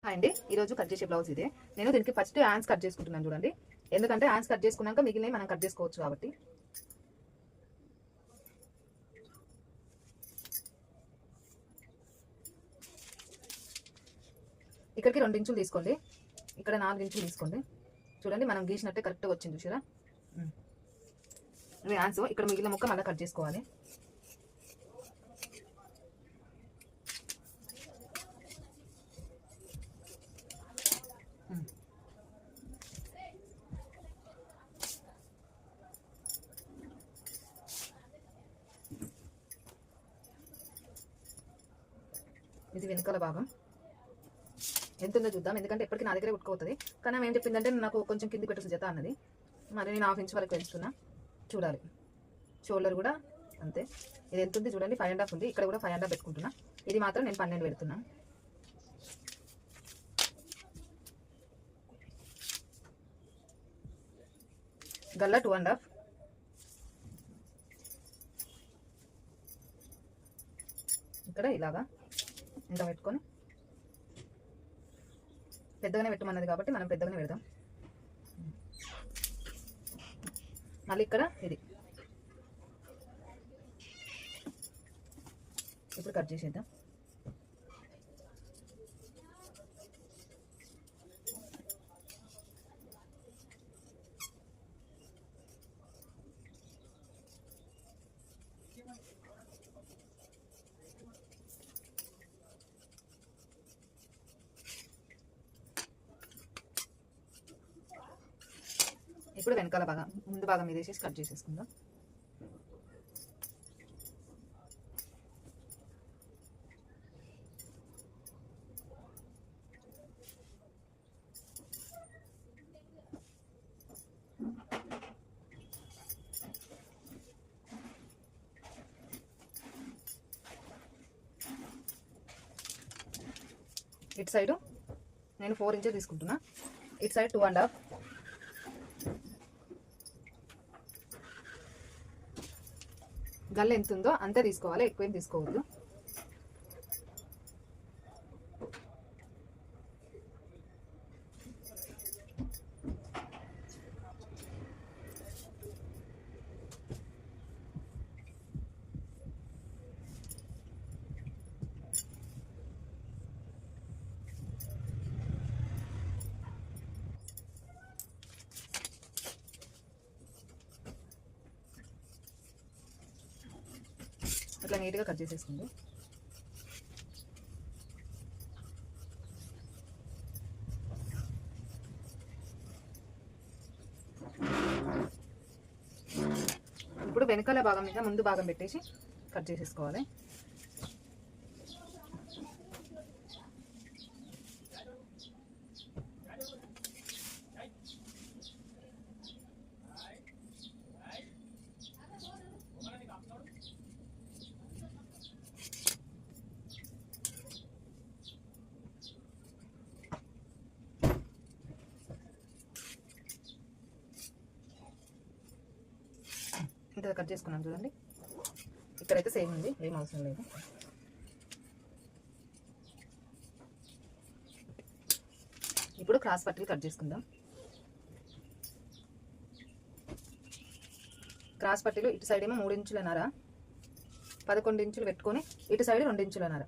Hi అండి, ఈరోజు cut చేసే బ్లౌజ్ ఇదే. నేను దీనికి ఫస్ట్ హ్యాండ్స్ కట్ చేసుకుంటున్నాను చూడండి. ఎందుకంటే హ్యాండ్స్ కట్ చేసుకున్నాక మిగిలినవి మనం కట్ చేసుకోవచ్చు కాబట్టి. ఇక్కడికి 2 ఇంచులు తీసుకోండి, ఇక్కడ 4 ఇంచులు తీసుకోండి. చూడండి మనం గీసినట్టే కరెక్ట్గా వచ్చింది చూసారా. హ్యాండ్స్ ఇక్కడ మిగిలిన ముక్క మళ్ళీ కట్ చేసుకోవాలి. ఇది వెనకాల భాగం ఎంత ఉందో చూద్దాం, ఎందుకంటే ఎప్పటికీ నా దగ్గరే ఉట్టుకోతుంది. కానీ ఆమె ఏం చెప్పిందంటే నాకు కొంచెం కింది పెట్టు జత అన్నది. మరి నేను 1/2 ఇంచ్ వరకు పెంచుతున్నా, చూడాలి. షోల్డర్ కూడా అంతే. ఇది ఎంత ఉంది చూడండి, 5.5 ఉంది. ఇక్కడ కూడా 5.5 పెట్టుకుంటున్నా. ఇది మాత్రం నేను 12 పెడుతున్నా. గల్లా 2.5. ఇక్కడ ఇలాగా ఇంత పెట్టుకొని పెద్దగానే పెట్టమన్నది కాబట్టి మనం పెద్దగానే పెడదాం. మళ్ళీ ఇక్కడ ఇది ఇప్పుడు కట్ చేసేద్దాం. ఇప్పుడు వెనకాల భాగం ముందు భాగం మీద వేసేసి కట్ చేసేసుకుందాం. ఇటు సైడు నేను 4 ఇంచెస్ తీసుకుంటున్నా, ఇటు సైడ్ 2.5. గల్ల ఎంత ఉందో అంతే తీసుకోవాలి, ఎక్కువేం తీసుకోవద్దు. అట్లా నీట్గా కట్ చేసేసుకుంది. ఇప్పుడు వెనకాల భాగం మీద ముందు భాగం పెట్టేసి కట్ చేసేసుకోవాలి. ఇంత కట్ చేసుకున్నాం చూడండి, ఇక్కడైతే సేమ్ ఉంది, ఏం అవసరం లేదు. ఇప్పుడు క్రాస్ పట్టీలు కట్ చేసుకుందాం. క్రాస్ పట్టీలు ఇటు సైడ్ ఏమో 3 ఇంచులన్నర, 11 ఇంచులు పెట్టుకొని ఇటు సైడ్ 2 ఇంచులన్నర.